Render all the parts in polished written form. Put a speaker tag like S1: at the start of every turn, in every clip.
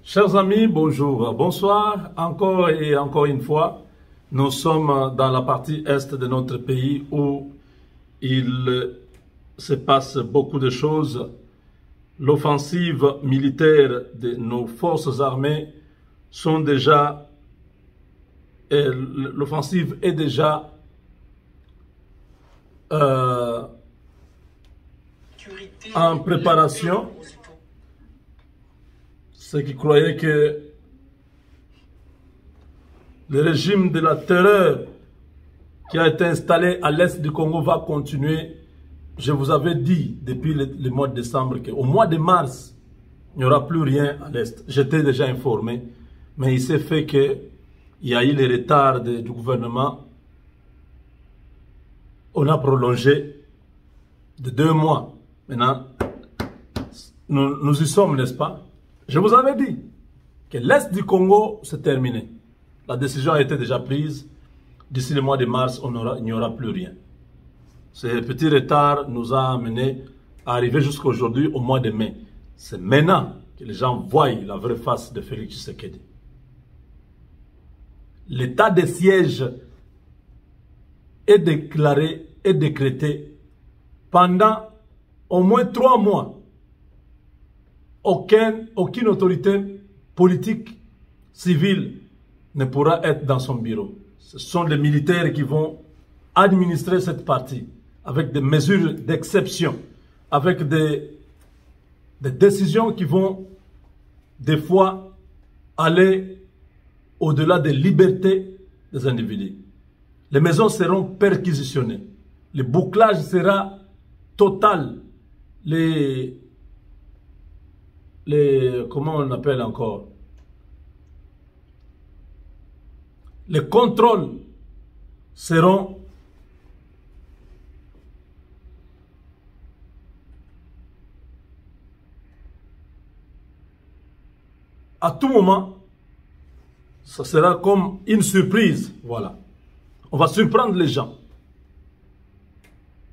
S1: Chers amis, bonjour, bonsoir, encore et encore une fois. Nous sommes dans la partie est de notre pays où il se passe beaucoup de choses. L'offensive militaire de nos forces armées l'offensive est déjà en préparation. Ceux qui croyaient que le régime de la terreur qui a été installé à l'est du Congo va continuer. Je vous avais dit depuis le mois de décembre qu'au mois de mars, il n'y aura plus rien à l'est. J'étais déjà informé, mais il s'est fait qu'il y a eu le retard du gouvernement. On a prolongé de 2 mois. Maintenant, nous y sommes, n'est-ce pas? Je vous avais dit que l'Est du Congo, c'est terminé. La décision a été déjà prise. D'ici le mois de mars, il n'y aura plus rien. Ce petit retard nous a amené à arriver jusqu'à aujourd'hui, au mois de mai. C'est maintenant que les gens voient la vraie face de Félix Tshisekedi. L'état de siège est déclaré et décrété pendant au moins 3 mois. Aucune autorité politique, civile ne pourra être dans son bureau. Ce sont les militaires qui vont administrer cette partie avec des mesures d'exception, avec des décisions qui vont des fois aller au-delà des libertés des individus. Les maisons seront perquisitionnées. Le bouclage sera total. Comment on appelle encore? Les contrôles seront à tout moment. Ça sera comme une surprise. Voilà. On va surprendre les gens.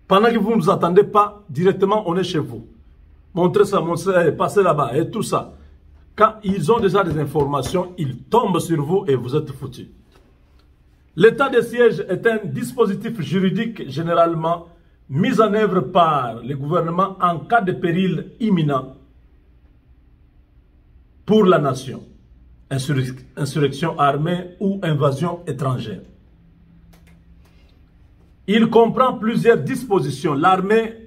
S1: Pendant que vous ne vous attendez pas, directement, on est chez vous. Montrez ça, passez là-bas et tout ça. Quand ils ont déjà des informations, ils tombent sur vous et vous êtes foutus. L'état de siège est un dispositif juridique généralement mis en œuvre par le gouvernement en cas de péril imminent pour la nation, insurrection armée ou invasion étrangère. Il comprend plusieurs dispositions. L'armée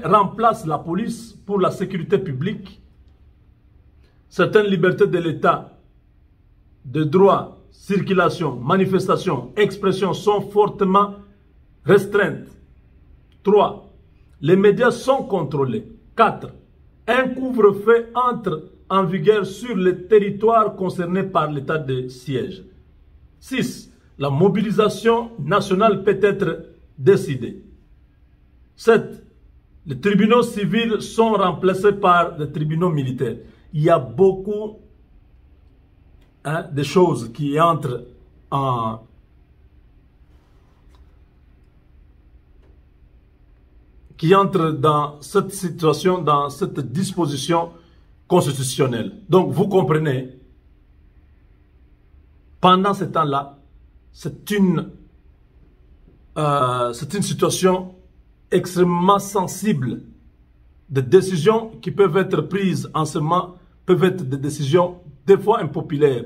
S1: remplace la police pour la sécurité publique. Certaines libertés de l'État, de droit, circulation, manifestation, expression sont fortement restreintes. 3. Les médias sont contrôlés. 4. Un couvre-feu entre en vigueur sur les territoires concernés par l'état de siège. 6. La mobilisation nationale peut être décidée. 7. Les tribunaux civils sont remplacés par des tribunaux militaires. Il y a beaucoup de choses qui entrent dans cette situation, dans cette disposition constitutionnelle. Donc, vous comprenez, pendant ce temps-là, c'est une situation extrêmement sensible. Des décisions qui peuvent être prises en ce moment peuvent être des décisions des fois impopulaires.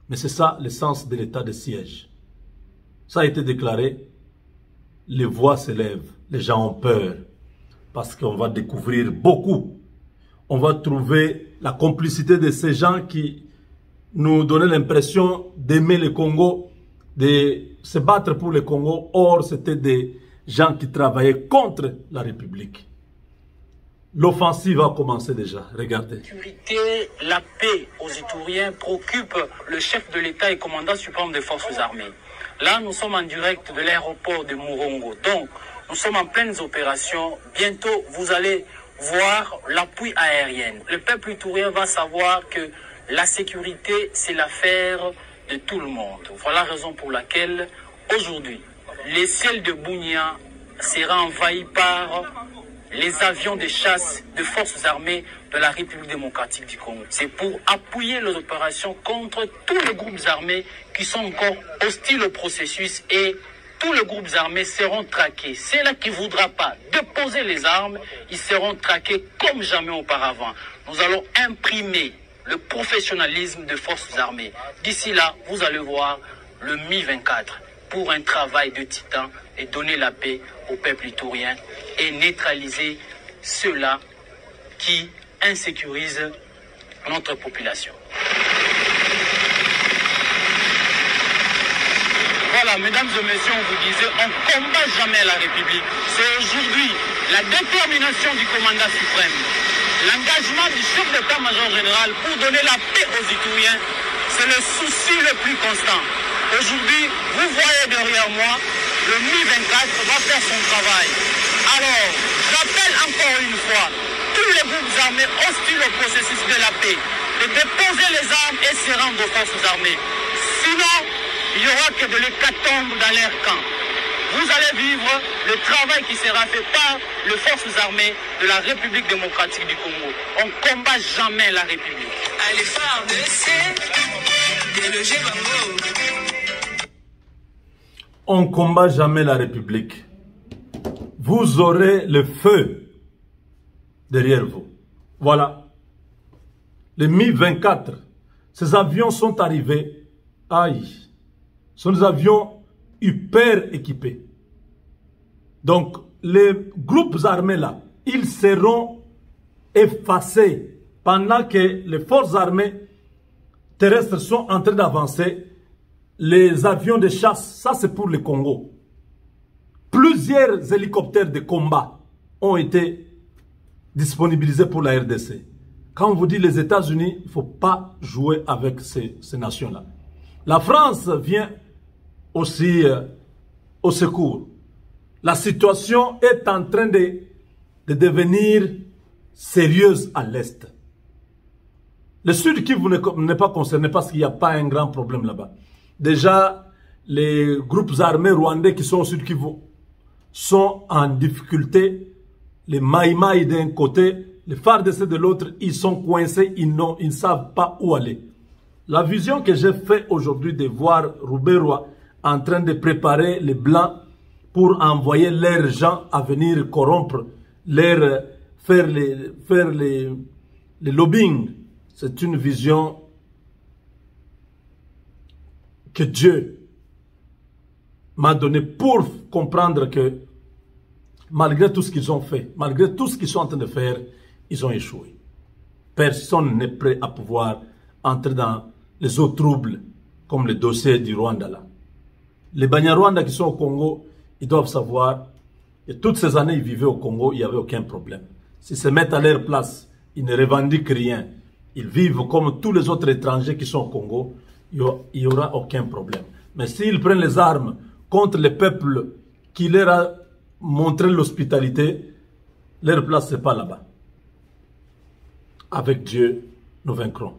S1: Mais c'est ça le sens de l'état de siège. Ça a été déclaré. Les voix s'élèvent. Les gens ont peur. Parce qu'on va découvrir beaucoup. On va trouver la complicité de ces gens qui nous donnaient l'impression d'aimer le Congo, de se battre pour le Congo. Or, c'était des gens qui travaillaient contre la République. L'offensive a commencé déjà, regardez.
S2: La paix aux Ituriens préoccupe le chef de l'État et commandant suprême des forces armées. Là, nous sommes en direct de l'aéroport de Murongo. Donc, nous sommes en pleines opérations. Bientôt, vous allez voir l'appui aérien. Le peuple iturien va savoir que la sécurité, c'est l'affaire de tout le monde. Voilà la raison pour laquelle, aujourd'hui, le ciel de Bunia sera envahi par les avions de chasse des forces armées de la République démocratique du Congo. C'est pour appuyer les opérations contre tous les groupes armés qui sont encore hostiles au processus, et tous les groupes armés seront traqués. Ceux-là qui ne voudront pas déposer les armes, ils seront traqués comme jamais auparavant. Nous allons imprimer le professionnalisme des forces armées. D'ici là, vous allez voir le Mi-24 pour un travail de titan et donner la paix au peuple ivoirien et neutraliser ceux-là qui insécurisent notre population. Voilà, mesdames et messieurs, on vous disait, on ne combat jamais la République. C'est aujourd'hui la détermination du commandant suprême, l'engagement du chef d'état-major général pour donner la paix aux Itouriens, c'est le souci le plus constant. Aujourd'hui, vous voyez derrière moi, le Mi-24 va faire son travail. Alors, j'appelle encore une fois tous les groupes armés hostiles au processus de la paix de déposer les armes et se rendre aux forces armées. Sinon, il n'y aura que de l'hécatombe dans leur camp. Vous allez vivre le travail qui sera fait par les forces armées de la République démocratique du Congo. On ne combat jamais la République. Allez,
S1: on ne combat jamais la République. Vous aurez le feu derrière vous. Voilà. Les Mi-24, ces avions sont arrivés. Aïe. Ce sont des avions hyper équipés. Donc, les groupes armés là, ils seront effacés pendant que les forces armées terrestres sont en train d'avancer. Les avions de chasse, ça c'est pour le Congo. Plusieurs hélicoptères de combat ont été disponibilisés pour la RDC. Quand on vous dit les États-Unis, il ne faut pas jouer avec ces nations-là. La France vient aussi au secours. La situation est en train de devenir sérieuse à l'Est. Le Sud Kivu n'est pas concerné parce qu'il n'y a pas un grand problème là-bas. Déjà, les groupes armés rwandais qui sont au Sud Kivu sont en difficulté. Les Maïmaï d'un côté, les FARDC de l'autre, ils sont coincés, ils ne savent pas où aller. La vision que j'ai faite aujourd'hui de voir Roubaix en train de préparer les Blancs pour envoyer leurs gens à venir corrompre, faire les lobbying, c'est une vision que Dieu m'a donnée pour comprendre que malgré tout ce qu'ils ont fait, malgré tout ce qu'ils sont en train de faire, ils ont échoué. Personne n'est prêt à pouvoir entrer dans les eaux troubles comme le dossier du Rwanda là. Les Banyarwanda qui sont au Congo, ils doivent savoir que toutes ces années ils vivaient au Congo, il n'y avait aucun problème. S'ils se mettent à leur place, ils ne revendiquent rien. Ils vivent comme tous les autres étrangers qui sont au Congo, il n'y aura aucun problème. Mais s'ils prennent les armes contre les peuples qui leur a montré l'hospitalité, leur place, ce n'est pas là-bas. Avec Dieu, nous vaincrons.